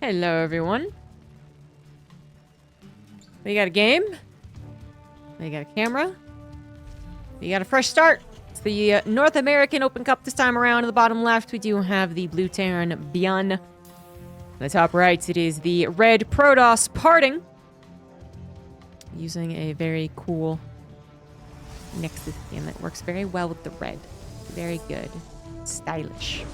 Hello, everyone. We got a game. We got a camera. We got a fresh start. It's the North American Open Cup this time around. In the bottom left, we do have the blue Terran Byun. In the top right, it is the red Protoss parting. Using a very cool Nexus skin that works very well with the red. Very good. Stylish.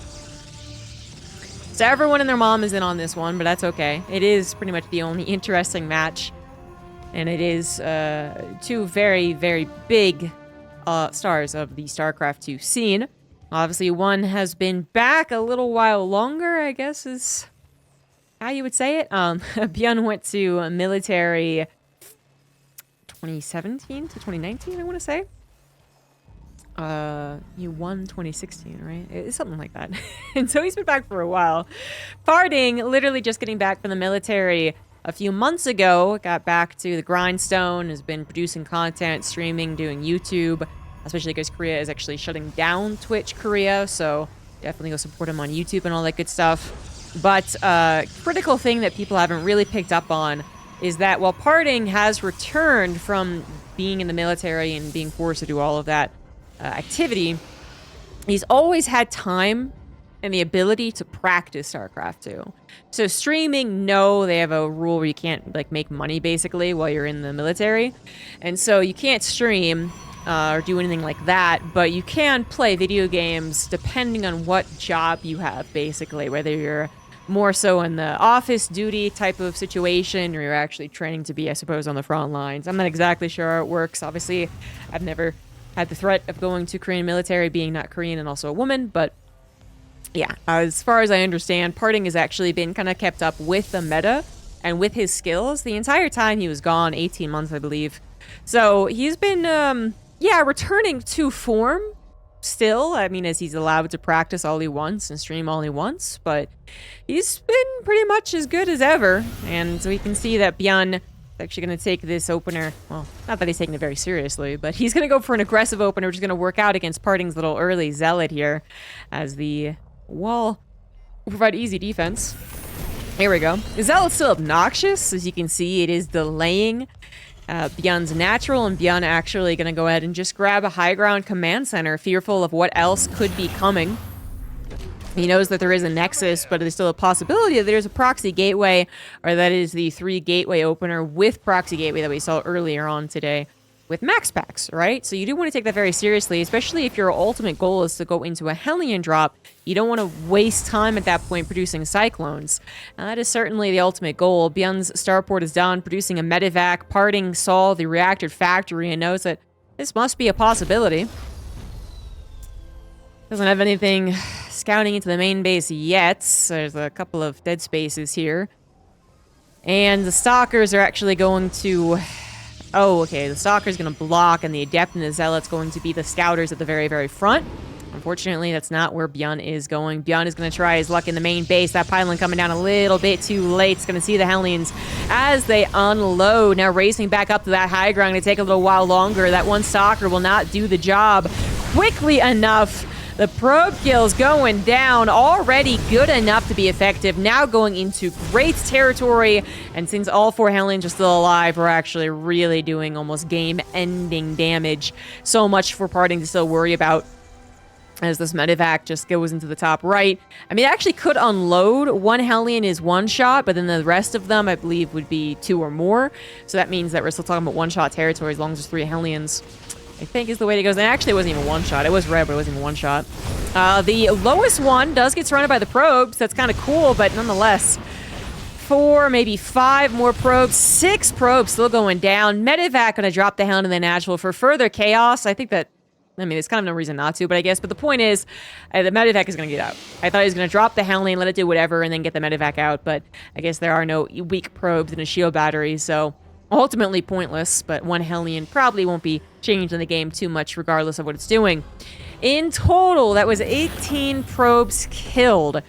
So everyone and their mom is in on this one, but that's okay. It is pretty much the only interesting match. And it is two very, very big stars of the StarCraft 2 scene. Obviously, one has been back a little while longer, I guess is how you would say it. Byun went to military 2017 to 2019, I want to say. You won 2016, right? It's something like that. And so he's been back for a while. Parting, literally just getting back from the military a few months ago, got back to the grindstone, has been producing content, streaming, doing YouTube, especially because Korea is actually shutting down Twitch Korea, so definitely go support him on YouTube and all that good stuff. But critical thing that people haven't really picked up on is that while Parting has returned from being in the military and being forced to do all of that activity, he's always had time and the ability to practice StarCraft 2. So streaming, no, they have a rule where you can't like make money basically while you're in the military. And so you can't stream or do anything like that, but you can play video games depending on what job you have basically, whether you're more so in the office duty type of situation or you're actually training to be, I suppose, on the front lines. I'm not exactly sure how it works. Obviously, I've never had the threat of going to Korean military, being not Korean and also a woman, but yeah, as far as I understand, Parting has actually been kind of kept up with the meta and with his skills the entire time he was gone, 18 months, I believe. So he's been, returning to form still. I mean, as he's allowed to practice all he wants and stream all he wants, but he's been pretty much as good as ever. And so we can see that Byun actually going to take this opener. Well, not that he's taking it very seriously, but he's going to go for an aggressive opener, which is going to work out against Parting's little early Zealot here, as the wall will provide easy defense. Here we go. The Zealot's still obnoxious. As you can see, it is delaying Byun's natural, and Byun actually going to go ahead and just grab a high ground command center, fearful of what else could be coming. He knows that there is a Nexus, but there's still a possibility that there's a proxy gateway, or that is the 3 gateway opener with proxy gateway that we saw earlier on today with max packs, right? So you do want to take that very seriously, especially if your ultimate goal is to go into a Hellion drop. You don't want to waste time at that point producing Cyclones. Now, that is certainly the ultimate goal. Byun's starport is done, producing a Medivac. Parting saw the reactor factory and knows that this must be a possibility. Doesn't have anything scouting into the main base yet. So there's a couple of dead spaces here. And the Stalkers are actually going to... Oh, okay, the Stalker's going to block, and the Adept and the Zealot's going to be the Scouters at the very, very front. Unfortunately, that's not where Byun is going. Byun is going to try his luck in the main base. That pylon coming down a little bit too late. It's going to see the Hellions as they unload. Now racing back up to that high ground to take a little while longer. That one Stalker will not do the job quickly enough. The probe kills going down, already good enough to be effective, now going into great territory, and since all 4 Hellions are still alive, we're actually really doing almost game-ending damage. So much for Parting to still worry about, as this Medivac just goes into the top right. I mean, it actually could unload. 1 Hellion is 1 shot, but then the rest of them, I believe, would be 2 or more. So that means that we're still talking about 1-shot territory as long as there's 3 Hellions, I think is the way it goes. And actually, it wasn't even 1 shot. It was red, but it wasn't even 1 shot. The lowest one does get surrounded by the probes. That's kind of cool, but nonetheless, 4, maybe 5 more probes. 6 probes still going down. Medivac going to drop the Hound in the natural for further chaos. I think that, I mean, there's kind of no reason not to, but I guess. But the point is, the Medivac is going to get out. I thought he was going to drop the Hound lane, let it do whatever, and then get the Medivac out. But I guess there are no weak probes in a shield battery, so ultimately pointless. But 1 Hellion probably won't be changed in the game too much, regardless of what it's doing. In total, that was 18 probes killed.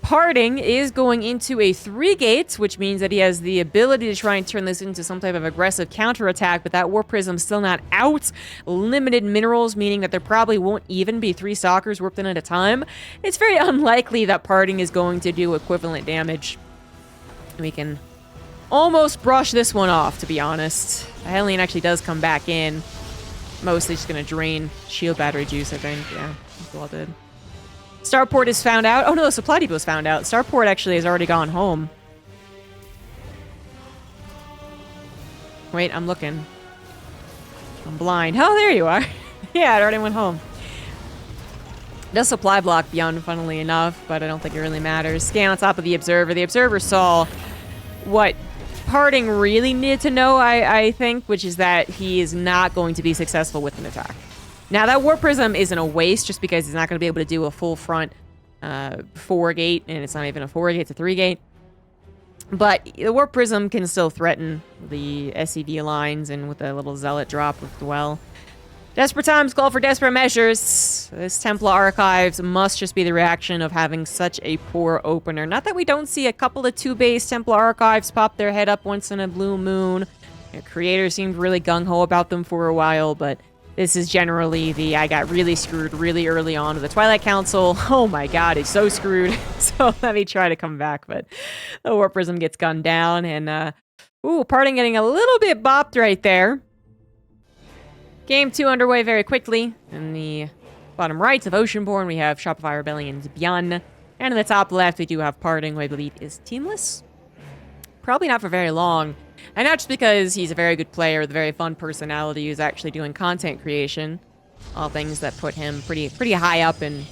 Parting is going into a 3 gates, which means that he has the ability to try and turn this into some type of aggressive counterattack, but that Warp Prism's still not out. Limited minerals, meaning that there probably won't even be 3 Stalkers warped in at a time. It's very unlikely that Parting is going to do equivalent damage We can almost brush this one off, to be honest. The Hellion actually does come back in. Mostly just going to drain shield battery juice, I think. Yeah, that's all did. Starport is found out. Oh, no, the supply depot is found out. Starport actually has already gone home. Wait, I'm looking. I'm blind. Oh, there you are. Yeah, it already went home. It does supply block Byun, funnily enough, but I don't think it really matters. Scan on top of the Observer. The Observer saw what Parting really needed to know, I think, which is that he is not going to be successful with an attack. Now, that Warp Prism isn't a waste just because he's not going to be able to do a full front 4-gate, and it's not even a 4-gate, it's a 3-gate. But the Warp Prism can still threaten the SCV lines, and with a little Zealot drop with Dwell. Desperate times call for desperate measures. This Templar Archives must just be the reaction of having such a poor opener. Not that we don't see a couple of 2-base Templar Archives pop their head up once in a blue moon. Their creator seemed really gung-ho about them for a while, but this is generally the I got really screwed really early on with the Twilight Council. Oh my god, it's so screwed. So let me try to come back, but the Warp Prism gets gunned down, and Parting getting a little bit bopped right there. Game 2 underway very quickly. In the bottom right of Oceanborn, we have Shopify Rebellion's Byun. And in the top left, we do have Parting, who I believe is teamless. Probably not for very long. And not just because he's a very good player with a very fun personality who's actually doing content creation. All things that put him pretty high up in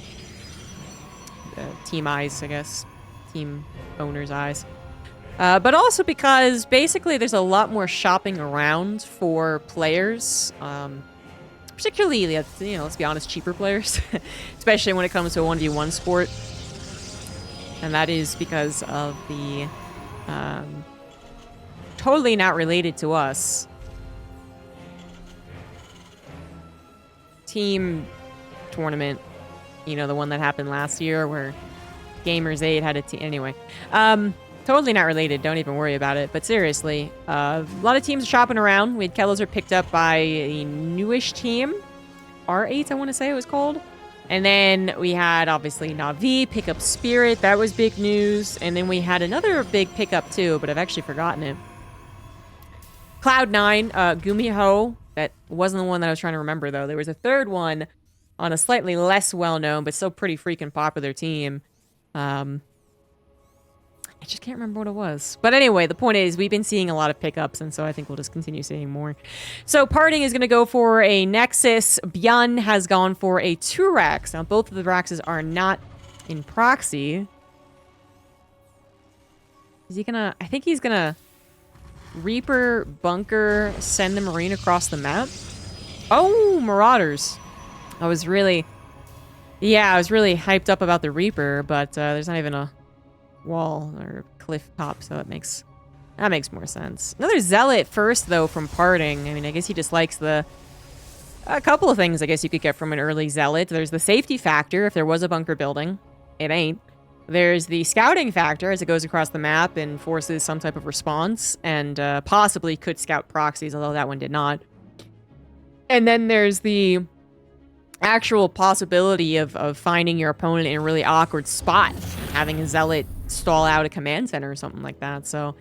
team eyes, I guess. Team owner's eyes. But also because basically there's a lot more shopping around for players, particularly, let's be honest, cheaper players, especially when it comes to a 1v1 sport. And that is because of the totally not related to us team tournament, the one that happened last year where Gamers 8 had a team. Anyway, totally not related. Don't even worry about it. But seriously, a lot of teams are shopping around. We had Kellozer picked up by a newish team. R8, I want to say it was called. And then we had, obviously, Na'Vi pick up Spirit. That was big news. And then we had another big pickup, too, but I've actually forgotten it. Cloud9, Gumiho. That wasn't the one that I was trying to remember, though. There was a third one on a slightly less well-known, but still pretty freaking popular team. I just can't remember what it was. But anyway, the point is, we've been seeing a lot of pickups, and so I think we'll just continue seeing more. So Parting is going to go for a Nexus. Byun has gone for a 2-Rax. Now, both of the Raxes are not in proxy. Is he gonna... I think he's gonna Reaper, Bunker, send the Marine across the map. Oh, Marauders. I was really hyped up about the Reaper, but there's not even a wall or cliff top, so that makes more sense. Another Zealot first, though, from Parting. I mean, I guess he just likes a couple of things I guess you could get from an early Zealot. There's the safety factor if there was a bunker building. It ain't. There's the scouting factor as it goes across the map and forces some type of response, and possibly could scout proxies, although that one did not. And then there's the actual possibility of finding your opponent in a really awkward spot and having a Zealot stall out a command center or something like that. So,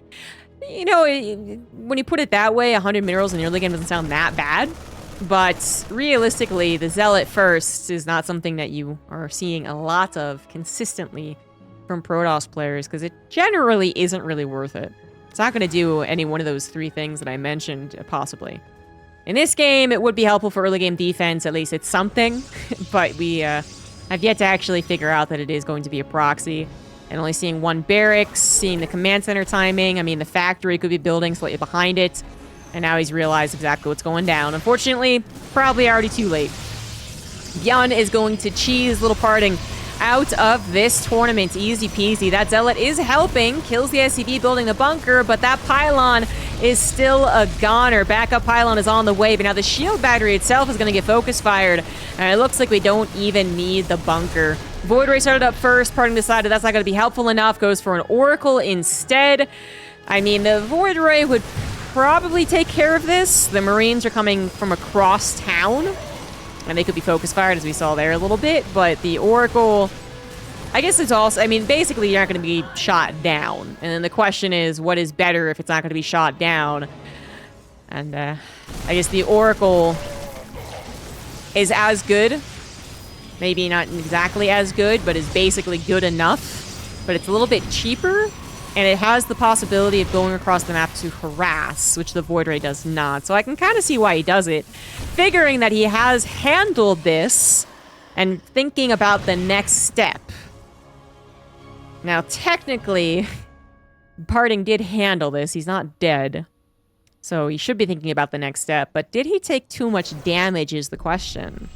when you put it that way, 100 minerals in the early game doesn't sound that bad. But realistically, the Zealot first is not something that you are seeing a lot of consistently from Protoss players, because it generally isn't really worth it. It's not going to do any one of those 3 things that I mentioned, possibly. In this game, it would be helpful for early game defense. At least it's something. But we have yet to actually figure out that it is going to be a proxy. And only seeing 1 barracks, seeing the command center timing. I mean, the factory could be building slightly behind it. And now he's realized exactly what's going down. Unfortunately, probably already too late. Byun is going to cheese little Parting out of this tournament. Easy peasy. That Zealot is helping. Kills the SCV building the bunker, but that pylon is still a goner. Backup pylon is on the way, but now the shield battery itself is going to get focus fired. And it looks like we don't even need the bunker. Void Ray started up first. Parting decided that's not going to be helpful enough. Goes for an Oracle instead. I mean, the Void Ray would probably take care of this. The Marines are coming from across town, and they could be focus fired, as we saw there a little bit, but the Oracle I guess it's also, I mean, basically you're not going to be shot down. And then the question is, what is better if it's not going to be shot down? And I guess the Oracle is as good. Maybe not exactly as good, but is basically good enough. But it's a little bit cheaper. And it has the possibility of going across the map to harass, which the Void Ray does not. So I can kind of see why he does it. Figuring that he has handled this and thinking about the next step. Now, technically, Parting did handle this. He's not dead. So he should be thinking about the next step. But did he take too much damage is the question.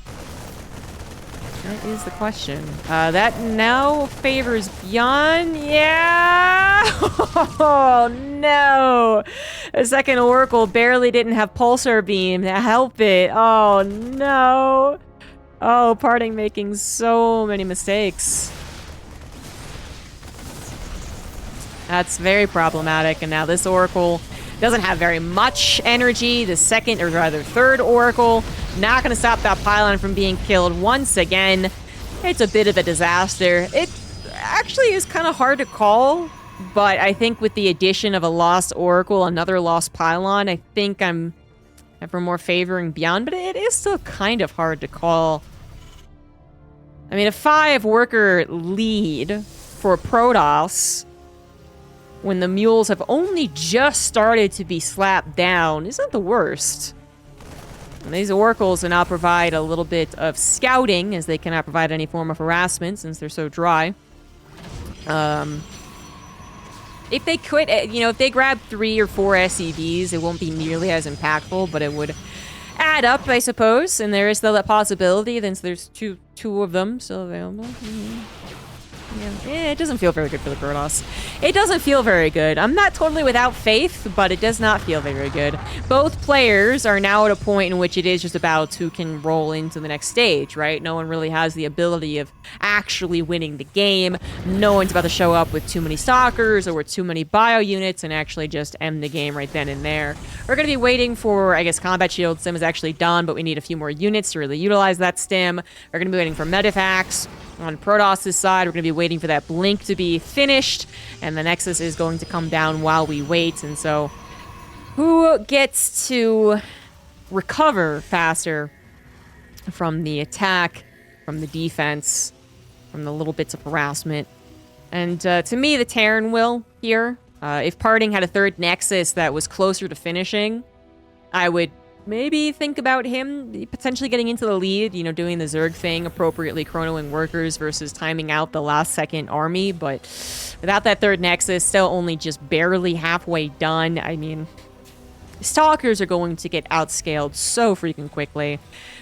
That is the question. That now favors Byun. Yeah! Oh, no! The second Oracle barely didn't have Pulsar Beam to help it. Oh, no! Oh, Parting making so many mistakes. That's very problematic. And now this Oracle doesn't have very much energy. The second, or rather third Oracle, not going to stop that pylon from being killed once again. It's a bit of a disaster. It actually is kind of hard to call, but I think with the addition of a lost Oracle, another lost pylon, I think I'm ever more favoring Byun, but it is still kind of hard to call. I mean, a 5-worker lead for Protoss when the mules have only just started to be slapped down isn't the worst. And these Oracles will now provide a little bit of scouting, as they cannot provide any form of harassment since they're so dry. If they could, you know, if they grab 3 or 4 SCVs, it won't be nearly as impactful, but it would add up, I suppose. And there is still that possibility, since there's two of them still available. Yeah, it doesn't feel very good for the Protoss. It doesn't feel very good. I'm not totally without faith, but it does not feel very good. Both players are now at a point in which it is just about who can roll into the next stage, right? No one really has the ability of actually winning the game. No one's about to show up with too many Stalkers or with too many bio units and actually just end the game right then and there. We're going to be waiting for, I guess, Combat Shield Stim is actually done, but we need a few more units to really utilize that Stim. We're going to be waiting for Medifacts. On Protoss' side, we're going to be waiting for that Blink to be finished, and the Nexus is going to come down while we wait, and so who gets to recover faster from the attack, from the defense, from the little bits of harassment? And to me, the Terran will here. If Parting had a third Nexus that was closer to finishing, I would maybe think about him potentially getting into the lead, you know, doing the Zerg thing, appropriately chronoing workers versus timing out the last second army. But without that third Nexus, still only just barely halfway done. I mean, Stalkers are going to get outscaled so freaking quickly.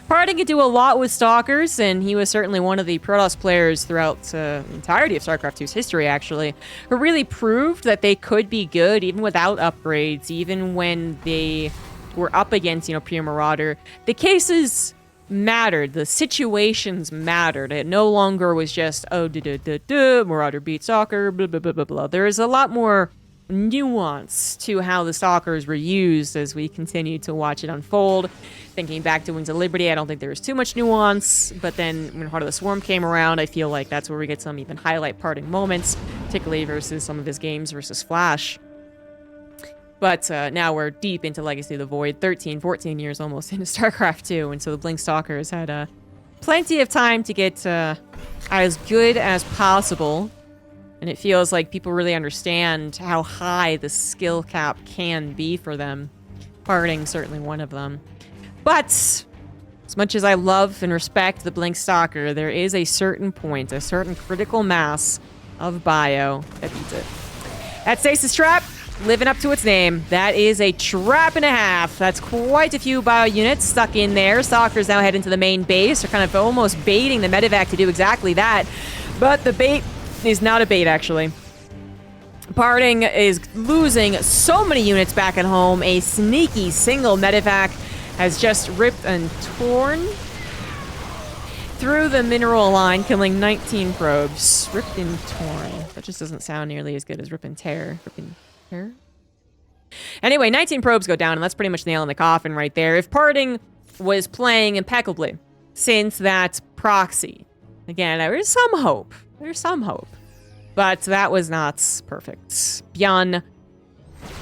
Parting could do a lot with Stalkers, and he was certainly one of the Protoss players throughout the entirety of StarCraft 2's history, actually, who really proved that they could be good even without upgrades, even when they were up against, you know, Pure Marauder. The cases mattered. The situations mattered. It no longer was just, oh, Marauder beat Stalker, blah, blah, blah, blah, blah. There is a lot more nuance to how the Stalkers were used as we continued to watch it unfold. Thinking back to Wings of Liberty, I don't think there was too much nuance, but then when Heart of the Swarm came around, I feel like that's where we get some even highlight Parting moments, particularly versus some of his games versus Flash. But now we're deep into Legacy of the Void, 13, 14 years almost into StarCraft 2, and so the Blink Stalkers had plenty of time to get as good as possible, and it feels like people really understand how high the skill cap can be for them. Parting certainly one of them. But as much as I love and respect the Blink Stalker, there is a certain point, a certain critical mass of bio that beats it. That Stasis Trap, living up to its name. That is a trap and a half. That's quite a few bio units stuck in there. Stalkers now head into the main base. They're kind of almost baiting the medevac to do exactly that. But the bait is not a bait, actually. Parting is losing so many units back at home. A sneaky single medevac has just ripped and torn through the mineral line, killing 19 probes. Ripped and torn. That just doesn't sound nearly as good as rip and tear. Rip and tear? Anyway, 19 probes go down, and that's pretty much the nail in the coffin right there. If Parting was playing impeccably since that proxy, again, there is some hope. there's some hope. But that was not perfect. Byun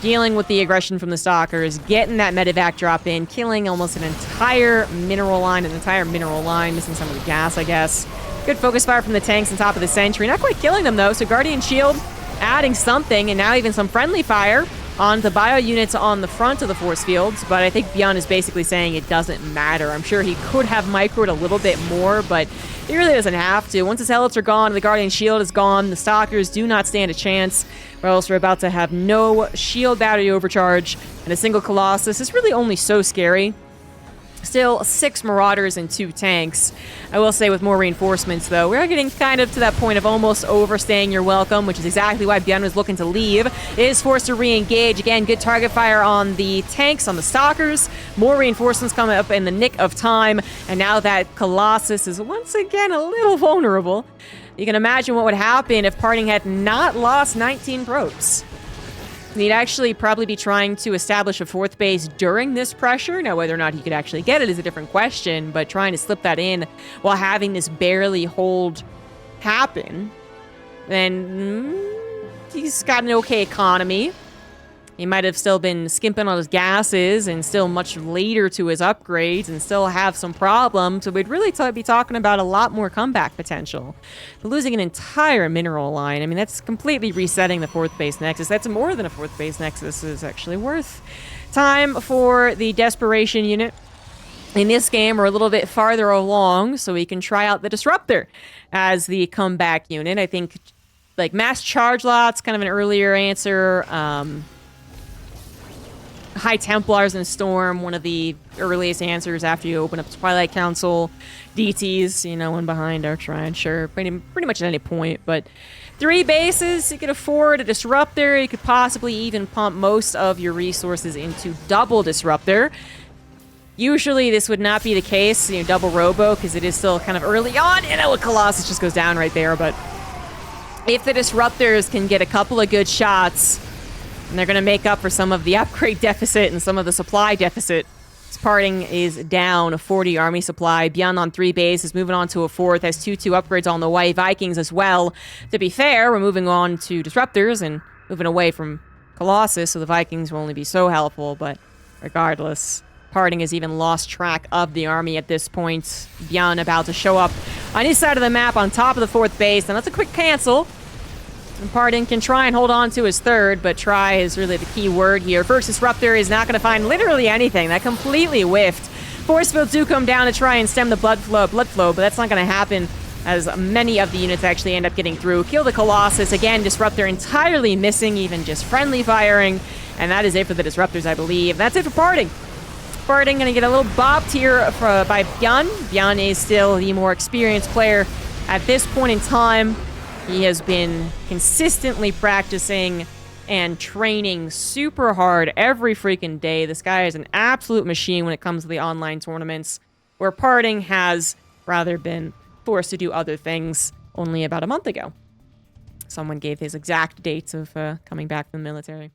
dealing with the aggression from the Stalkers, getting that medevac drop in, killing almost an entire mineral line, missing some of the gas, I guess. Good focus fire from the tanks on top of the sentry. Not quite killing them, though, so Guardian Shield adding something, and now even some friendly fire on the bio units on the front of the force fields, but I think Byun is basically saying it doesn't matter. I'm sure he could have microed a little bit more, but he really doesn't have to. Once his helots are gone, the Guardian Shield is gone, the Stalkers do not stand a chance, or else we're about to have no shield battery overcharge, and a single Colossus is really only so scary. Still, 6 Marauders and 2 tanks. I will say with more reinforcements, though, we're getting kind of to that point of almost overstaying your welcome, which is exactly why Byun was looking to leave. Is forced to re-engage. Again, good target fire on the tanks, on the Stalkers. More reinforcements coming up in the nick of time, and now that Colossus is once again a little vulnerable. You can imagine what would happen if Parting had not lost 19 probes. He'd actually probably be trying to establish a 4th base during this pressure. Now, whether or not he could actually get it is a different question, but trying to slip that in while having this barely hold happen, then he's got an okay economy. He might have still been skimping on his gases and still much later to his upgrades and still have some problems. So we'd really be talking about a lot more comeback potential. But losing an entire mineral line, I mean, that's completely resetting the 4th base nexus. That's more than a 4th base nexus is actually worth. Time for the desperation unit. In this game, we're a little bit farther along, so we can try out the Disruptor as the comeback unit. I think, like, Mass Charge Lots, kind of an earlier answer. High Templars in Storm, one of the earliest answers after you open up Twilight Council. DTs, you know, one behind our Shrine, sure, pretty much at any point. But 3 bases, you could afford a Disruptor. You could possibly even pump most of your resources into double Disruptor. Usually this would not be the case, you know, double Robo, because it is still kind of early on. And a Colossus just goes down right there. But if the Disruptors can get a couple of good shots, and they're going to make up for some of the upgrade deficit and some of the supply deficit. Parting is down a 40 army supply. Byun on 3 bases, moving on to a 4th. Has 2-2 upgrades on the way. Vikings as well. To be fair, we're moving on to Disruptors and moving away from Colossus, so the Vikings will only be so helpful. But regardless, Parting has even lost track of the army at this point. Byun about to show up on his side of the map on top of the 4th base. And that's a quick cancel. And Parting can try and hold on to his 3rd, but try is really the key word here. First Disruptor is not going to find literally anything. That completely whiffed. Force fields do come down to try and stem the blood flow, but that's not going to happen as many of the units actually end up getting through. Kill the Colossus. Again, Disruptor entirely missing, even just friendly firing. And that is it for the Disruptors, I believe. That's it for Parting. Parting going to get a little bopped here by Byun. Byun is still the more experienced player at this point in time. He has been consistently practicing and training super hard every freaking day. This guy is an absolute machine when it comes to the online tournaments, where Parting has rather been forced to do other things only about a month ago. Someone gave his exact dates of coming back from the military.